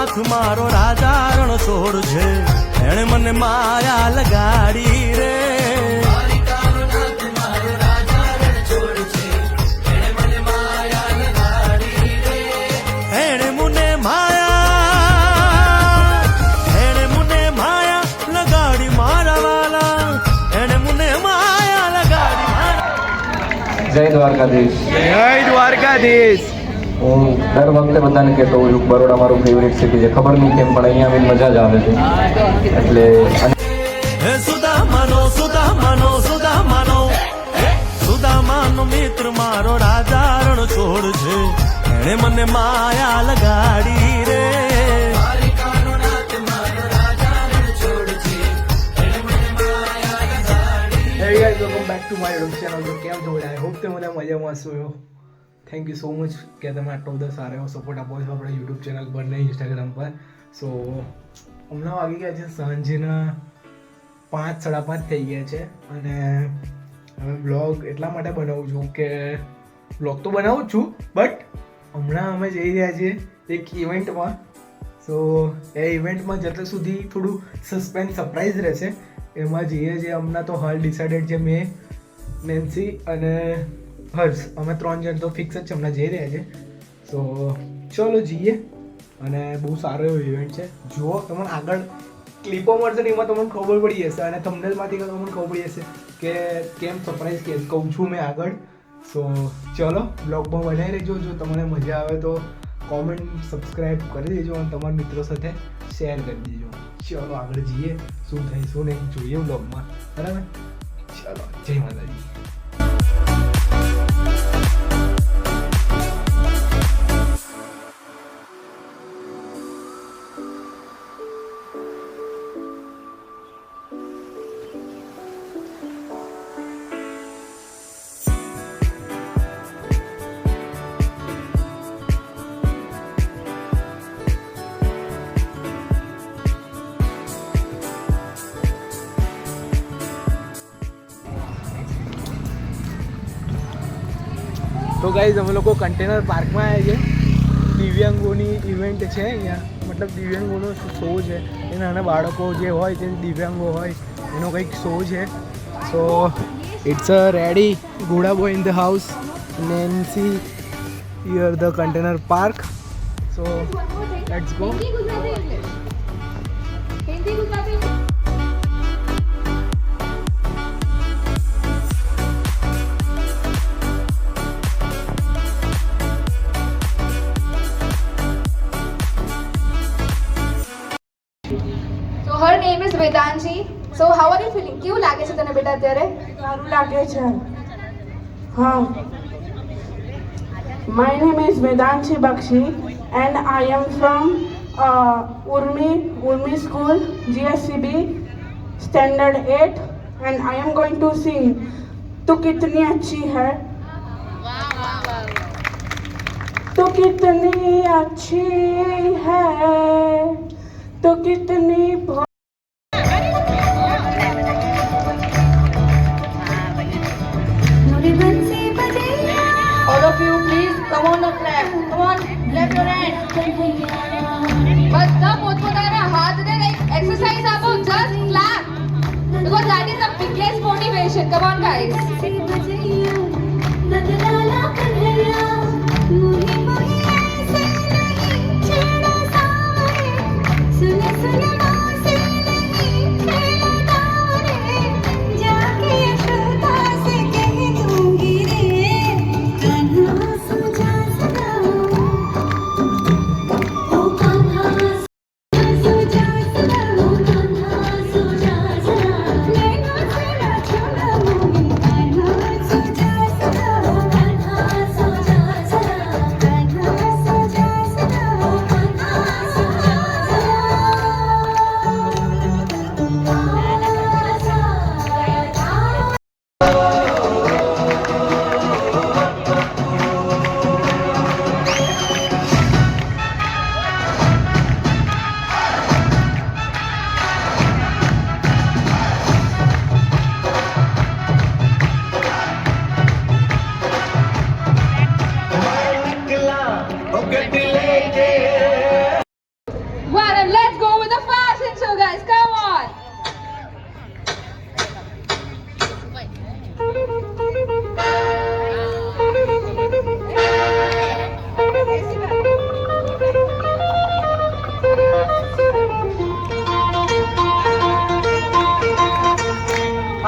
નાથ મારો રાજા રણ છોડ છે, એણે મને માયા લગાડી રે. એણે મને માયા લગાડી મારા વાલા, એણે મને માયા લગાડી મારા. જય દ્વારકાધીશ. જય દ્વારકાધીશ. હું દર વખતે બધાને કહેતો હોઉં છું બરોડા મારું ફેવરેટ સિટી છે. ખબર નહીં કેમ પણ અહીંયા આવીને મજા જ આવે છે. એટલે સુદામાનો મિત્ર મારો રાજા રણ છોડ છે, એણે મને માયા લગાડી રે. Hey guys, welcome back to my YouTube channel. તો કેમ છો? I hope તમે બધા મજામાં હશો. થેન્ક યુ સો મચ કે તમે આટલો બધો સારો એવો સપોર્ટ આપો છો આપણા યુટ્યુબ ચેનલ પર ને ઇન્સ્ટાગ્રામ પર. સો હમણાં વાગી ગયા છે સાંજના 5:30 થઈ ગયા છે અને હવે બ્લોગ એટલા માટે બનાવું છું કે બ્લોગ તો બનાવું જ છું, બટ હમણાં અમે જઈ રહ્યા છીએ એક ઇવેન્ટમાં. સો એ ઇવેન્ટમાં જતાં સુધી થોડું સસ્પેન્સ સરપ્રાઈઝ રહેશે. એમાં જઈએ છીએ હમણાં તો હાલ ડિસાઇડેડ છે મેં, નેન્સી અને હર્ષ, અમે 3 જણ તો ફિક્સ જ છે, હમણાં જઈ રહ્યા છે. સો ચલો જઈએ. અને બહુ સારો એવો ઇવેન્ટ છે. જુઓ, તમને આગળ ક્લિપો મળશે ને એમાં તમને ખબર પડી જશે અને થંબનેલમાંથી તમને ખબર પડી જશે કે કેમ સરપ્રાઈઝ કેસ કહું છું મેં આગળ. સો ચલો બ્લોગમાં બનાવી રહેજો. જો તમને મજા આવે તો કોમેન્ટ સબસ્ક્રાઈબ કરી દેજો અને તમારા મિત્રો સાથે શેર કરી દેજો. ચલો આગળ જઈએ, શું થાય શું નહીં જોઈએ બ્લોગમાં, બરાબર? ચલો, જય માતાજી. તો ગાઈઝ અમે લોકો કન્ટેનર પાર્કમાં આવ્યા છે. દિવ્યાંગોની ઇવેન્ટ છે અહીંયા, મતલબ દિવ્યાંગોનો શો છે. એ નાના બાળકો જે હોય તે દિવ્યાંગો હોય એનો કંઈક શો છે. સો ઇટ્સ અ રેડી ઘોડા boy in the house, Nancy here the container park. So let's go. Her name is Vedanshi. So how are you feeling? કેવું લાગે છે તને બેટા અત્યારે? સારું લાગે છે. હા. My name is Vedanshi Bakshi and I am from Urmi School, GSCB, Standard 8, and I am going to sing Tu Kitni Achhi Hai. Tu kitni achhi hai, tu kitni All of you please come on and clap. Come on, clap your hands. બધા પોતપોતાના હાથને કંઈક exercise આપો. Just clap because that is the biggest motivation. Come on guys.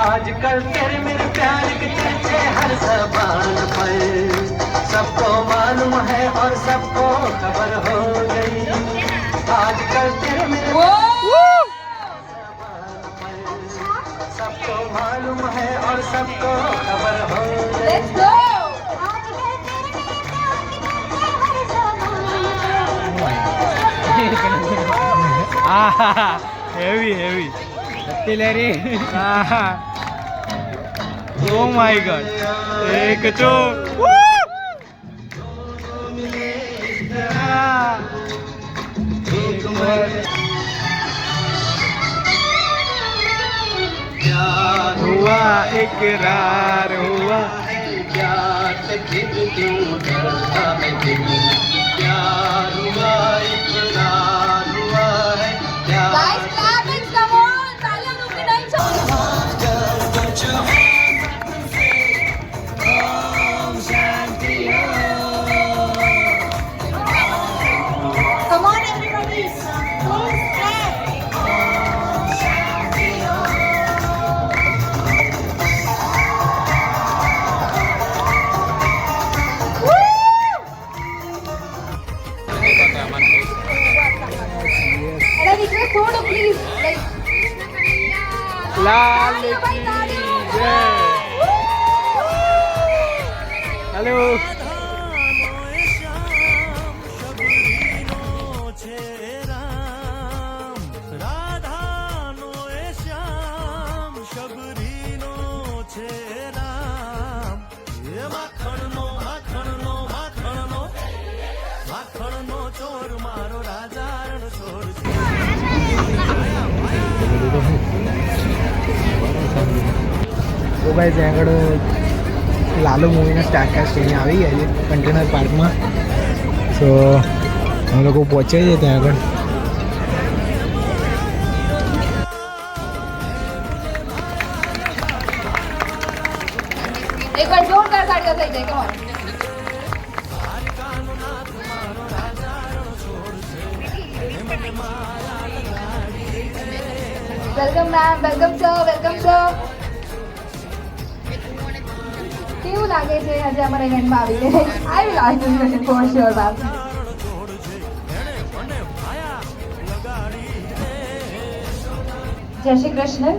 आजकल तेरे मेरे प्यार के चर्चे हर ज़बान पर, सबको मालूम है और सबको खबर हो गई। आजकल तेरे मेरे सबको मालूम है और सबको खबर हो गई। Let's go. Heavy heavy oh my God એક તો हुआ इकरार हुआ प्यार से फिर क्यों डरता है दिल, प्यार हुआ इकरार हुआ है प्यार। Guys, clap it, come on. तालियां रुकी नहीं छोड़ो. Come on, everybody. Full step. And I request photo, please. Like, લાલ તાળીઓ ભાઈ, તાળીઓ. હેલો રાધાનો એ શ્યામ શબરીનો છે રામ, એ માખણનો માખણનો માખણનો માખણનો ચોર મારો રાજાનો ચોર છે। તો ભાઈ ત્યાં આગળ લાલુ મૂવીના સ્ટારકાસ્ટ અહીંયા આવી ગયા છે કન્ટેનર પાર્કમાં. સો અમે લોકો પહોંચે છે ત્યાં આગળ. એક વાર જોરદાર તાળીઓ થઈ જાય. Come on. Welcome ma'am, welcome sir, welcome sir. કેવું લાગે છે આજે અમારા ઇવેન્ટમાં આવીને? I will ask this question for sure, ma'am. જય શ્રી કૃષ્ણ.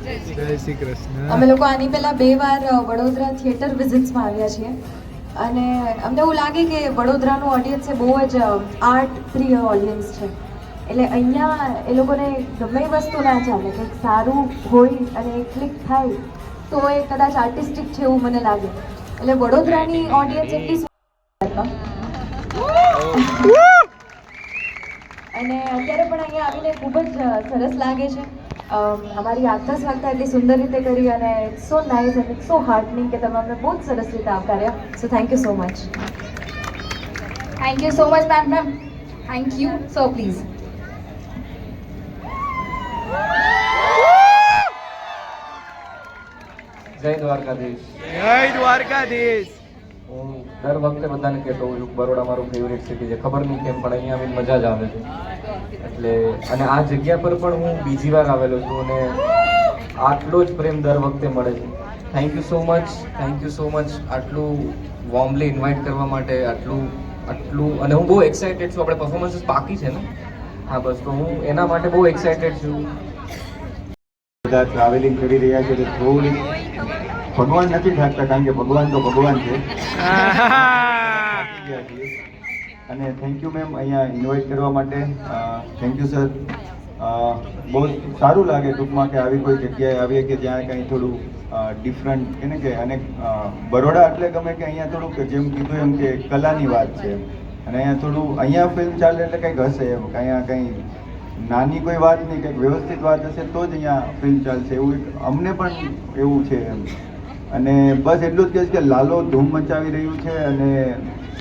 જય શ્રી કૃષ્ણ. અમે લોકો આની પહેલા 2 વાર વડોદરા થિયેટર વિઝિટ્સમાં આવ્યા છીએ અને અમને એવું લાગે કે વડોદરાનું ઓડિયન્સ એ બહુ જ આર્ટ પ્રિય ઓડિયન્સ છે. એટલે અહીંયા એ લોકોને ગમે એ વસ્તુ ના ચાલે, કંઈક સારું હોય અને એ ક્લિક થાય તો એ કદાચ આર્ટિસ્ટિક છે એવું મને લાગે. એટલે વડોદરાની ઓડિયન્સ એટલી અને અત્યારે પણ અહીંયા આવીને ખૂબ જ સરસ લાગે છે. અમારી આગતા સ્વાગતા એટલી સુંદર રીતે કરી અને it's so nice and it's so heartening કે તમે અમને બહુ જ સરસ રીતે આવકાર્યા. So thank you so much. Thank you so much, ma'am. Thank you. So please. જય દ્વારકાધીશ. જય દ્વારકાધીશ. હું દર વખતે બધાને કહેતો હોઉં છું બરોડા મારું ફેવરેટ સિટી છે, ખબર નહીં કેમ પણ અહીંયા આવીને મજા જ આવે છે. એટલે અને આ જગ્યા પર પણ હું બીજી વાર આવેલો છું અને આટલો જ પ્રેમ દર વખતે મળે છે. Thank you so much, thank you so much આટલું વોર્મલી ઇન્વાઇટ કરવા માટે, આટલું અને હું બહુ એક્સાઇટેડ છું. આપણે પરફોર્મન્સીસ બાકી છે ને? હા બસ, તો હું એના માટે બહુ એક્સાઇટેડ છું. બધા ટ્રાવેલિંગ કરી રહ્યા છે એટલે થોડી ભગવાન નથી થાકતા, કારણ કે ભગવાન તો ભગવાન છે. અને થેન્ક યુ મેમ અહીંયા ઇન્વાઇટ કરવા માટે. Thank you sir. બહુ સારું લાગે ટૂંકમાં કે આવી કોઈ જગ્યાએ આવીએ કે જ્યાં કંઈ થોડું ડિફરન્ટ કે ને કે અને બરોડા એટલે ગમે કે અહીંયા થોડુંક જેમ કીધું એમ કે કલાની વાત છે અને અહીંયા થોડું અહીંયા ફિલ્મ ચાલે એટલે કંઈક હશે એમ, અહીંયા કંઈ નાની કોઈ વાત નહીં, કંઈક વ્યવસ્થિત વાત હશે તો જ અહીંયા ફિલ્મ ચાલશે એવું અમને પણ એવું છે એમ. અને બસ એટલું જ કહીશ કે લાલો ધૂમ મચાવી રહ્યું છે અને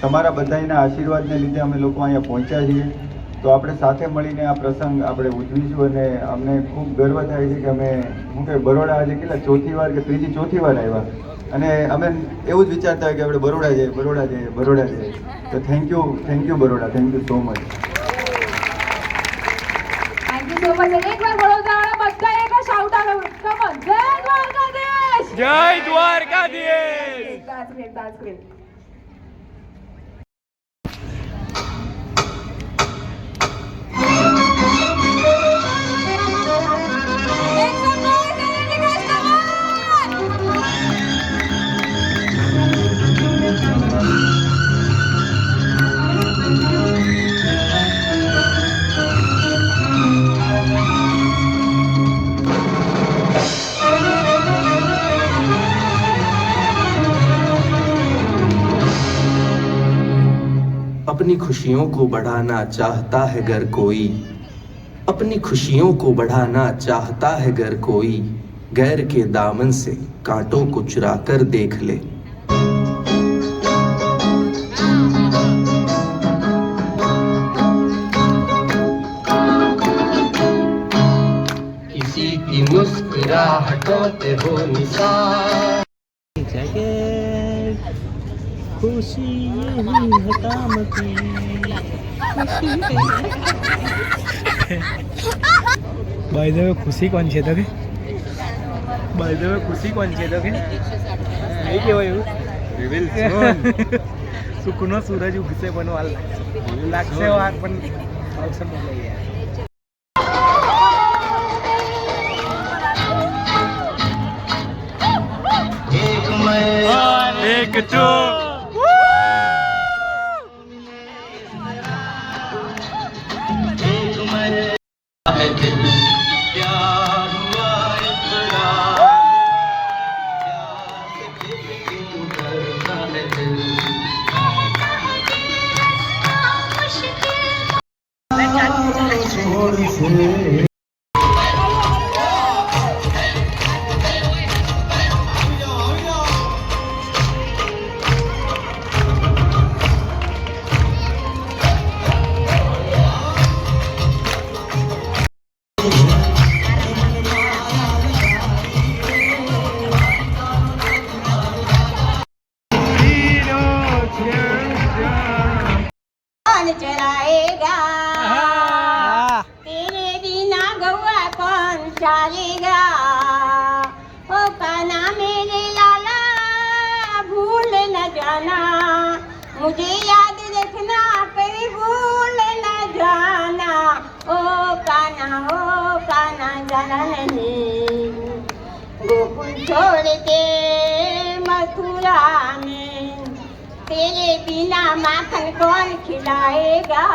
તમારા બધાના આશીર્વાદને લીધે અમે લોકો અહીંયા પહોંચ્યા છીએ. તો આપણે સાથે મળીને આ પ્રસંગ આપણે ઉજવીશું અને અમને ખૂબ ગર્વ થાય છે કે અમે શું કે બરોડા આજે કેટલા ચોથી વાર કે ત્રીજી ચોથી વાર આવ્યા અને અમે એવું જ વિચારતા હોય કે આપણે બરોડા જઈએ બરોડા જઈએ બરોડા જઈએ. તો thank you Baroda, thank you so much. Thank you so much. અને એકવાર વડોદરાવાળા બધા એક શાઉટ આઉટ. Come on. જય દ્વારકા. જય Dwarkadhish. That's great, that's great. Make some noise, energy guys, come on! अपनी खुशियों को बढ़ाना चाहता है घर कोई, अपनी खुशियों को बढ़ाना चाहता है घर कोई, गैर के दामन से कांटों को चुरा कर देख ले. किसी की मुस्कुराहटों पे हो निशान. બાય ધ વે ખુશી કોણ છે તો કે બાય ધ વે ખુશી કોણ છે તો કે નહીં કહેવાય એવું સુખનો સૂરજ ઉગશે પણ વાર લાગશે વાર પણ આવશે મળે યાર. એક તો चलाएगा तेरे बिना गौआ कौन चलेगा ओ काना मेरे लाला भूल न जाना मुझे याद रखना कभी भूल न जाना ओ काना जाना नहीं गोकुल छोड़ के मथुरा में तेरे बिना माखन कौन खिलाएगा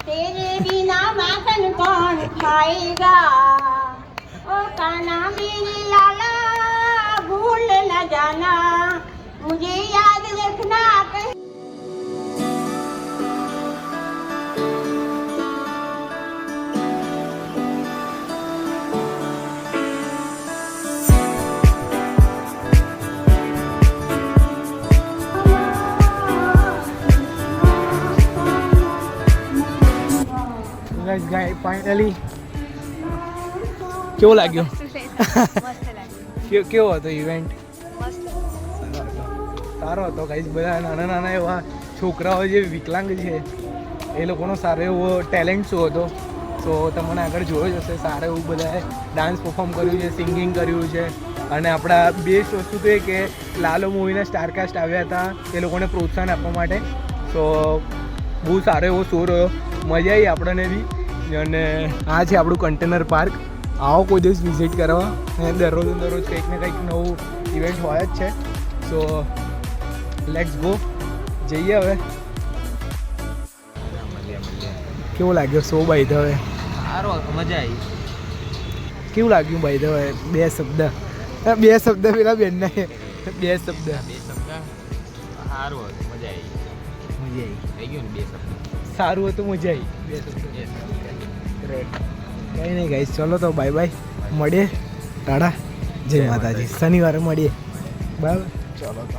तेरे बिना माखन कौन खाएगा ओ काना मेरे लाला भूल न जाना मुझे याद रखना कहीं ગાઈસ ગાય ફાઇનલી કેવો લાગ્યો? કેવો હતો ઇવેન્ટ? સારો હતો ગાઈસ. બધા નાના નાના એવા છોકરાઓ જે વિકલાંગ છે એ લોકોનો સારો એવો ટેલેન્ટ શો હતો. સો તમને આગળ જોયો જ હશે. સારું એવું બધાએ ડાન્સ પરફોર્મ કર્યું છે, સિંગિંગ કર્યું છે. અને આપણા બેસ્ટ વસ્તુ તો એ કે લાલો મૂવીના સ્ટારકાસ્ટ આવ્યા હતા એ લોકોને પ્રોત્સાહન આપવા માટે. સો બહુ સારો એવો શો રહ્યો, મજા આવી આપણને બી. અને આ છે આપણું કન્ટેનર પાર્ક. આવો કોઈ દિવસ વિઝિટ કરવા. અને દરરોજ કંઈક ને કંઈક નવું ઇવેન્ટ હોય જ છે. સો લેટ્સ ગો, જઈએ હવે. કેવો લાગ્યો શો ભાઈ? તો હવે સારો હતો, મજા આવી. કેવું લાગ્યું ભાઈ? તો હવે બે શબ્દ પેલા બેનના બે શબ્દ. સારું હતું, મજા આવી. થઈ ગયું ને 2 શબ્દ. સારું હતું, મજા આવી. 2 શબ્દ. કંઈ નહીં ગાઈસ, ચલો તો બાય બાય, મળીએ. ટાટા, જય માતાજી. શનિવારે મળીએ, બરાબર? ચલો તો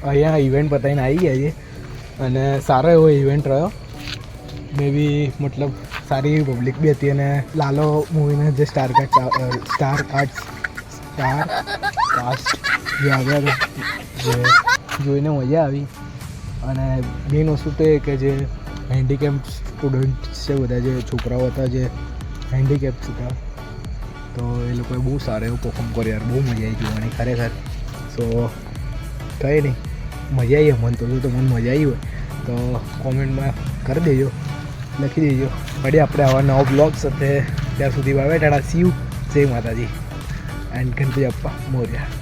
અહીંયા ઇવેન્ટ પતાવીને આવી ગયા છે અને સારો એવો ઇવેન્ટ રહ્યો. મે બી મતલબ સારી એવી પબ્લિક બી હતી. અને લાલો મૂવીના જે સ્ટાર કાસ્ટ જે આવ્યા હતા જે જોઈને મજા આવી. અને મેઇન વસ્તુ તો એ કે જે હેન્ડીકેપ સ્ટુડન્ટ છે, બધા જે છોકરાઓ હતા જે હેન્ડીકેપ હતા તો એ લોકોએ બહુ સારો એવો પરફોર્મ કર્યો યાર, બહુ મજા આવી જોવાની ખરેખર. સો કંઈ નહીં, મજા આવી મન તો મને મજા આવી હોય તો કોમેન્ટમાં કરી દેજો, લખી દેજો. મળીએ આપણે આવા નવા બ્લોગ સાથે. ત્યાં સુધી bye bye, Tata, C you, જય માતાજી એન્ડ ગણપતિ બાપ્પા મોરયા.